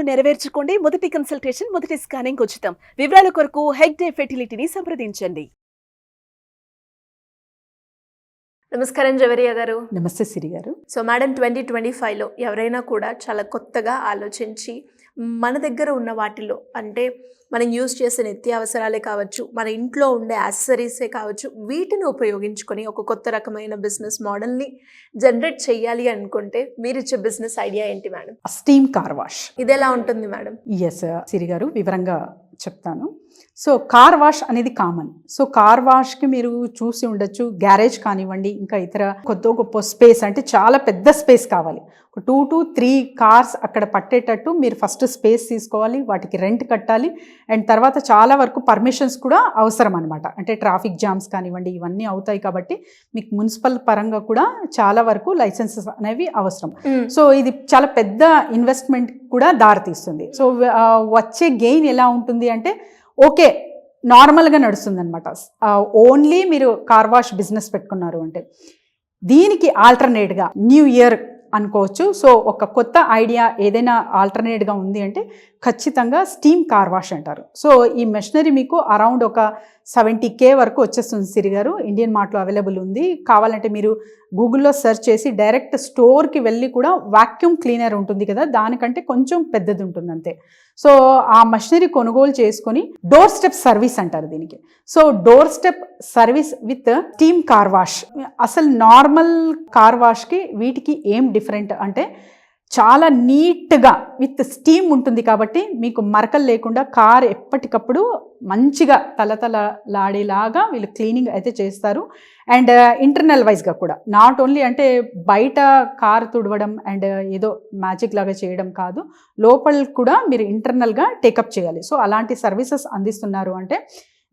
నెరవేర్చుకోండి. మొదటి కన్సల్టేషన్, మొదటి స్కానింగ్ ఉచితం. వివరాల కొరకు హెగ్డే ఫెర్టిలిటీని సంప్రదించండి. నమస్కారం జవరియా గారు. నమస్తే సిరి గారు. సో మేడం, 2025లో ఎవరైనా కూడా చాలా కొత్తగా ఆలోచించి మన దగ్గర ఉన్న వాటిలో, అంటే మనం యూజ్ చేసే నిత్యావసరాలే కావచ్చు, మన ఇంట్లో ఉండే యాక్సెసరీసే కావచ్చు, వీటిని ఉపయోగించుకొని ఒక కొత్త రకమైన బిజినెస్ మోడల్ని జనరేట్ చేయాలి అనుకుంటే మీరు ఇచ్చే బిజినెస్ ఐడియా ఏంటి మేడం? Steam car wash. ఇది ఎలా ఉంటుంది మేడం? ఎస్ సిరి గారు, వివరంగా చెప్తాను. సో కార్ వాష్ అనేది కామన్. సో కార్ వాష్కి మీరు చూసి ఉండొచ్చు, గ్యారేజ్ కానివ్వండి, ఇంకా ఇతర కొద్ది గొప్ప స్పేస్, అంటే చాలా పెద్ద స్పేస్ కావాలి. ఒక 2 to 3 కార్స్ అక్కడ పట్టేటట్టు మీరు ఫస్ట్ స్పేస్ తీసుకోవాలి, వాటికి రెంట్ కట్టాలి, అండ్ తర్వాత చాలా వరకు పర్మిషన్స్ కూడా అవసరం అనమాట. అంటే ట్రాఫిక్ జామ్స్ కానివ్వండి, ఇవన్నీ అవుతాయి కాబట్టి మీకు మున్సిపల్ పరంగా కూడా చాలా వరకు లైసెన్సెస్ అనేవి అవసరం. సో ఇది చాలా పెద్ద ఇన్వెస్ట్మెంట్ కూడా దారితీస్తుంది. సో వచ్చే గెయిన్ ఎలా ఉంటుంది అంటే, ఓకే నార్మల్గా నడుస్తుంది అనమాట. ఓన్లీ మీరు కార్ వాష్ బిజినెస్ పెట్టుకున్నారు అంటే దీనికి ఆల్టర్నేట్గా న్యూ ఇయర్ అనుకోవచ్చు. సో ఒక కొత్త ఐడియా ఏదైనా ఆల్టర్నేట్గా ఉంది అంటే ఖచ్చితంగా స్టీమ్ కార్ వాష్ అంటారు. సో ఈ మెషినరీ మీకు అరౌండ్ ఒక 70K వరకు వచ్చేస్తుంది సిరి గారు. ఇండియన్ మార్ట్లో అవైలబుల్ ఉంది. కావాలంటే మీరు గూగుల్లో సెర్చ్ చేసి డైరెక్ట్ స్టోర్కి వెళ్ళి కూడా వాక్యూమ్ క్లీనర్ ఉంటుంది కదా, దానికంటే కొంచెం పెద్దది ఉంటుంది అంతే. సో ఆ మెషినరీ కొనుగోలు చేసుకొని డోర్ స్టెప్ సర్వీస్ అంటారు దీనికి. So door step service with steam car wash. అసలు నార్మల్ కార్ వాష్కి వీటికి ఏం డిఫరెంట్ అంటే, చాలా నీట్గా విత్ స్టీమ్ ఉంటుంది కాబట్టి మీకు మరకలు లేకుండా కార్ ఎప్పటికప్పుడు మంచిగా తలతలలాడేలాగా వీళ్ళు క్లీనింగ్ అయితే చేస్తారు. అండ్ ఇంటర్నల్ వైజ్గా కూడా నాట్ ఓన్లీ అంటే బయట కార్ తుడవడం అండ్ ఏదో మ్యాజిక్ లాగా చేయడం కాదు, లోపల కూడా మీరు ఇంటర్నల్గా టేకప్ చేయాలి. సో అలాంటి సర్వీసెస్ అందిస్తున్నారు అంటే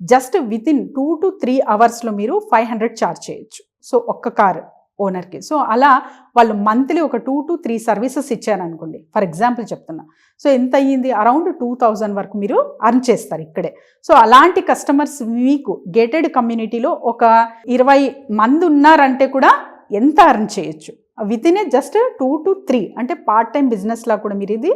జస్ట్ వితిన్ 2 to 3 అవర్స్లో మీరు 500 ఛార్జ్ చేయొచ్చు. సో ఒక్క కార్ ఓనర్కి. సో అలా వాళ్ళు మంత్లీ ఒక 2 to 3 సర్వీసెస్ ఇచ్చారనుకోండి, ఫర్ ఎగ్జాంపుల్ చెప్తున్నా. సో ఎంత అయ్యింది? అరౌండ్ 2000 వరకు మీరు అర్న్ చేస్తారు ఇక్కడే. సో అలాంటి కస్టమర్స్ మీకు గేటెడ్ కమ్యూనిటీలో ఒక 20 మంది ఉన్నారంటే కూడా ఎంత అర్న్ చేయొచ్చు వితిన్ ఏ జస్ట్ 2 to 3, అంటే పార్ట్ టైం బిజినెస్లా కూడా మీరు ఇది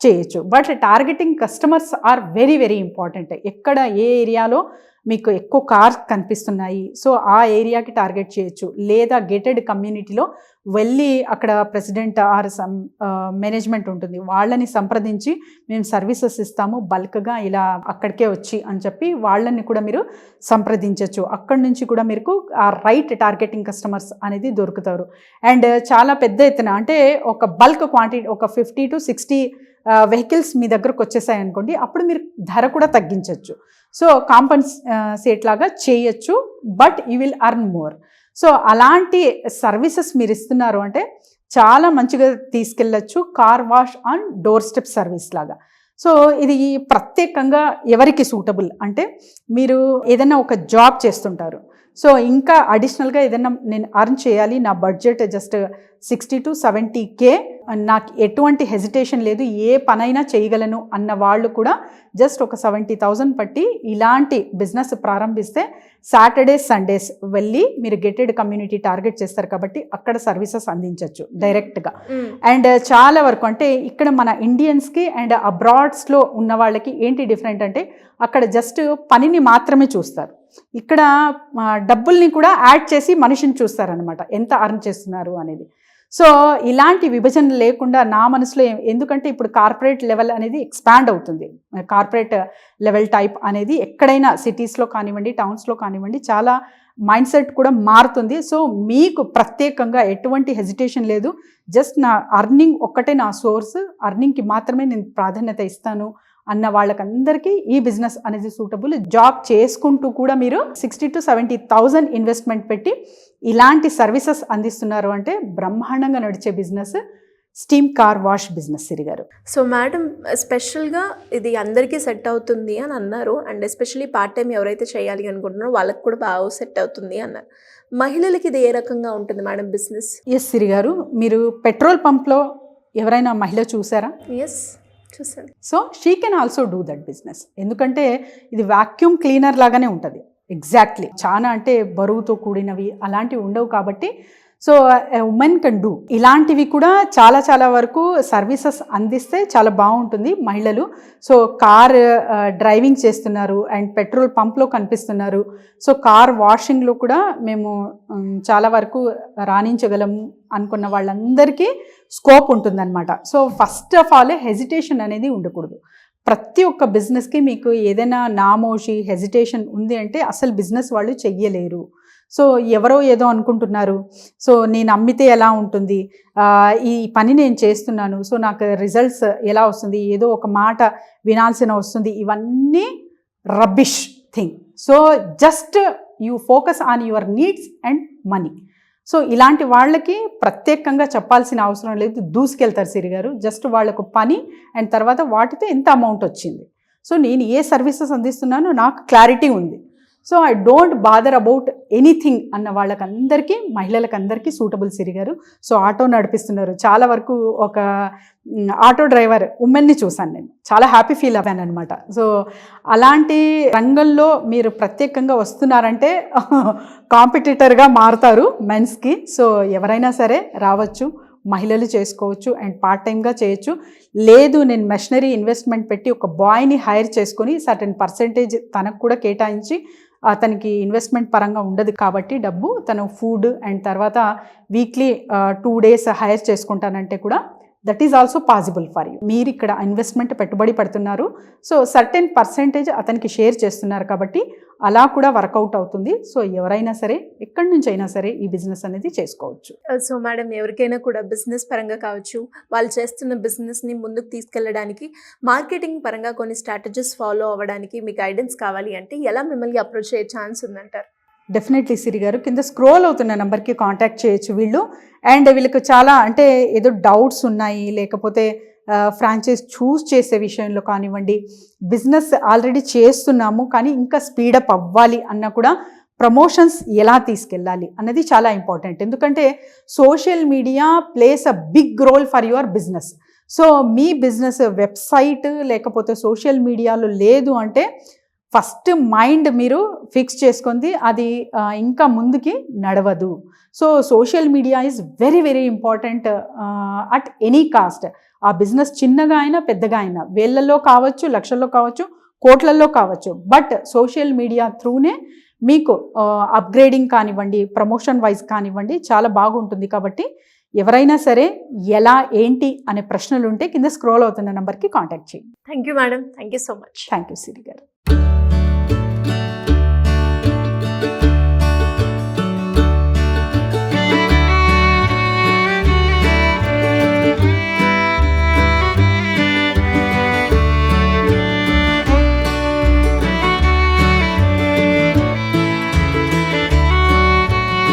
చేయొచ్చు. But targeting customers are very very important. ఎక్కడ ఏ ఏరియాలో మీకు ఎక్కువ కార్స్ కనిపిస్తున్నాయి, సో ఆ ఏరియాకి టార్గెట్ చేయొచ్చు. లేదా గేటెడ్ కమ్యూనిటీలో వెళ్ళి అక్కడ ప్రెసిడెంట్ ఆర్ మేనేజ్మెంట్ ఉంటుంది, వాళ్ళని సంప్రదించి మేము సర్వీసెస్ ఇస్తాము బల్క్గా ఇలా అక్కడికే వచ్చి అని చెప్పి వాళ్ళని కూడా మీరు సంప్రదించవచ్చు. అక్కడి నుంచి కూడా మీకు ఆ రైట్ టార్గెటింగ్ కస్టమర్స్ అనేది దొరుకుతారు. అండ్ చాలా పెద్ద ఎత్తున, అంటే ఒక బల్క్ క్వాంటిటీ ఒక 50 to 60 వెహికల్స్ మీ దగ్గరకు వచ్చేసాయి అనుకోండి, అప్పుడు మీరు ధర కూడా తగ్గించవచ్చు. సో కాంపన్సేట్ లాగా చేయొచ్చు, but you will earn more. So అలాంటి సర్వీసెస్ మీరు ఇస్తున్నారు అంటే చాలా మంచిగా తీసుకెళ్ళచ్చు car wash on door step service లాగా. సో ఇది ప్రత్యేకంగా ఎవరికి సూటబుల్ అంటే, మీరు ఏదైనా ఒక జాబ్ చేస్తుంటారు, సో ఇంకా అడిషనల్గా ఏదైనా నేను అర్న్ చేయాలి, నా బడ్జెట్ జస్ట్ 60 to 70K, నాకు ఎటువంటి హెజిటేషన్ లేదు, ఏ పనైనా చేయగలను అన్న వాళ్ళు కూడా జస్ట్ ఒక 70,000 పట్టి ఇలాంటి బిజినెస్ ప్రారంభిస్తే సాటర్డేస్ సండేస్ వెళ్ళి మీరు గెటెడ్ కమ్యూనిటీ టార్గెట్ చేస్తారు కాబట్టి అక్కడ సర్వీసెస్ అందించవచ్చు డైరెక్ట్గా. అండ్ చాలా వరకు అంటే ఇక్కడ మన ఇండియన్స్కి అండ్ అబ్రాడ్స్లో ఉన్న వాళ్ళకి ఏంటి డిఫరెంట్ అంటే, అక్కడ జస్ట్ పనిని మాత్రమే చూస్తారు, ఇక్కడ డబ్బుల్ని కూడా యాడ్ చేసి మనిషిని చూస్తారనమాట, ఎంత అర్న్ చేస్తున్నారు అనేది. సో ఇలాంటి విభజన లేకుండా నా మనసులో ఎందుకంటే ఇప్పుడు కార్పొరేట్ లెవెల్ అనేది ఎక్స్పాండ్ అవుతుంది, కార్పొరేట్ లెవెల్ టైప్ అనేది ఎక్కడైనా సిటీస్లో కానివ్వండి, టౌన్స్లో కానివ్వండి, చాలా మైండ్ సెట్ కూడా మారుతుంది. సో మీకు ప్రత్యేకంగా ఎటువంటి హెజిటేషన్ లేదు, జస్ట్ నా అర్నింగ్ ఒక్కటే నా సోర్స్, అర్నింగ్కి మాత్రమే నేను ప్రాధాన్యత ఇస్తాను అన్న వాళ్ళకందరికీ ఈ బిజినెస్ అనేది సూటబుల్. జాబ్ చేసుకుంటూ కూడా మీరు 60 to 70,000 ఇన్వెస్ట్మెంట్ పెట్టి ఇలాంటి సర్వీసెస్ అందిస్తున్నారు అంటే బ్రహ్మాండంగా నడిచే business steam car wash business Siri గారు. సో మేడం, స్పెషల్గా ఇది అందరికీ సెట్ అవుతుంది అని అన్నారు, అండ్ ఎస్పెషల్లీ పార్ట్ టైం ఎవరైతే చేయాలి అనుకుంటున్నారో వాళ్ళకి కూడా బాగా సెట్ అవుతుంది అన్నారు. మహిళలకి ఇది ఏ రకంగా ఉంటుంది మేడం బిజినెస్? ఎస్ సిరి గారు, మీరు పెట్రోల్ పంప్లో ఎవరైనా మహిళ చూసారా? ఎస్, చూసాను. So she can also do that business. ఎందుకంటే ఇది వాక్యూమ్ క్లీనర్ లాగానే ఉంటుంది ఎగ్జాక్ట్లీ. చాలా అంటే బరువుతో కూడినవి అలాంటివి ఉండవు కాబట్టి సో ఉమెన్ కెన్ డూ ఇలాంటివి కూడా చాలా వరకు సర్వీసెస్ అందిస్తే చాలా బాగుంటుంది మహిళలు. సో కార్ డ్రైవింగ్ చేస్తున్నారు అండ్ పెట్రోల్ పంప్లో కనిపిస్తున్నారు. సో కార్ వాషింగ్లో కూడా మేము చాలా వరకు రాణించగలము అనుకున్న వాళ్ళందరికీ స్కోప్ ఉంటుందన్నమాట. So first of all hesitation అనేది ఉండకూడదు. ప్రతి ఒక్క బిజినెస్కి మీకు ఏదైనా నామోషి హెజిటేషన్ ఉంది అంటే అసలు బిజినెస్ వాళ్ళు చెయ్యలేరు. సో ఎవరో ఏదో అనుకుంటున్నారు, సో నేను అమ్మితే ఎలా ఉంటుంది, ఈ పని నేను చేస్తున్నాను, సో నాకు రిజల్ట్స్ ఎలా వస్తుంది, ఏదో ఒక మాట వినాల్సిన వస్తుంది, ఇవన్నీ rubbish thing. So just you focus on your needs and money. So ఇలాంటి వాళ్ళకి ప్రత్యేకంగా చెప్పాల్సిన అవసరం లేదు, దూసుకెళ్తారు సిరి గారు. జస్ట్ వాళ్ళకు పని అండ్ తర్వాత వాటితో ఎంత అమౌంట్ వచ్చింది, సో నేను ఏ సర్వీసెస్ అందిస్తున్నానో నాకు క్లారిటీ ఉంది, so I don't bother about anything అన్న వాళ్ళకందరికీ మహిళలకందరికీ సూటబుల్ సిరి గారు. సో ఆటో నడిపిస్తున్నారు, చాలా వరకు ఒక ఆటో డ్రైవర్ ఉమెన్ని చూశాను నేను, చాలా హ్యాపీ ఫీల్ అవ్వాను అనమాట. సో అలాంటి రంగంలో మీరు ప్రత్యేకంగా వస్తున్నారంటే కాంపిటీటర్గా మారుతారు మెన్స్కి. సో ఎవరైనా సరే రావచ్చు, మహిళలు చేసుకోవచ్చు అండ్ పార్ట్ టైమ్గా చేయొచ్చు. లేదు నేను మెషినరీ ఇన్వెస్ట్మెంట్ పెట్టి ఒక బాయ్ని హైర్ చేసుకొని సర్టెన్ పర్సెంటేజ్ తనకు కూడా కేటాయించి, అతనికి ఇన్వెస్ట్మెంట్ పరంగా ఉండదు కాబట్టి డబ్బు, తను ఫుడ్ అండ్ తర్వాత వీక్లీ 2 days హైర్ చేసుకుంటానంటే కూడా that is also possible for you. మీరు ఇక్కడ ఇన్వెస్ట్మెంట్ పెట్టుబడి పెడుతున్నారు, సో సర్టెన్ పర్సెంటేజ్ అతనికి షేర్ చేస్తున్నారు కాబట్టి అలా కూడా వర్కౌట్ అవుతుంది. సో ఎవరైనా సరే ఎక్కడి నుంచి అయినా సరే ఈ బిజినెస్ అనేది చేసుకోవచ్చు. సో మేడం, ఎవరికైనా కూడా బిజినెస్ పరంగా కావచ్చు, వాళ్ళు చేస్తున్న బిజినెస్ని ముందుకు తీసుకెళ్ళడానికి మార్కెటింగ్ పరంగా కొన్ని స్ట్రాటజీస్ ఫాలో అవ్వడానికి మీ గైడెన్స్ కావాలి అంటే ఎలా మిమ్మల్ని అప్రోచ్ అయ్యే ఛాన్స్ ఉందంటారు? డెఫినెట్లీ సిరి గారు, కింద స్క్రోల్ అవుతున్న నెంబర్కి కాంటాక్ట్ చేయొచ్చు వీళ్ళు. అండ్ వీళ్ళకి చాలా అంటే ఏదో డౌట్స్ ఉన్నాయి, లేకపోతే ఫ్రాంచైజ్ చూస్ చేసే విషయంలో కానివ్వండి, బిజినెస్ ఆల్రెడీ చేస్తున్నాము కానీ ఇంకా స్పీడప్ అవ్వాలి అన్న కూడా ప్రమోషన్స్ ఎలా తీసుకెళ్ళాలి అన్నది చాలా ఇంపార్టెంట్. ఎందుకంటే social media plays a big role for your business. So మీ బిజినెస్ వెబ్సైట్ లేకపోతే సోషల్ మీడియాలో లేదు అంటే ఫస్ట్ మైండ్ మీరు ఫిక్స్ చేసుకుంది అది ఇంకా ముందుకి నడవదు. So social media is very important at any cost. ఆ బిజినెస్ చిన్నగా అయినా పెద్దగా అయినా, వేలల్లో కావచ్చు, లక్షల్లో కావచ్చు, కోట్లల్లో కావచ్చు, బట్ సోషల్ మీడియా త్రూనే మీకు అప్గ్రేడింగ్ కానివ్వండి, ప్రమోషన్ వైజ్ కానివ్వండి చాలా బాగుంటుంది. కాబట్టి ఎవరైనా సరే ఎలా ఏంటి అనే ప్రశ్నలు ఉంటే కింద స్క్రోల్ అవుతున్న నెంబర్కి కాంటాక్ట్ చేయండి. Thank you madam, thank you so much. Thank you Siri గారు.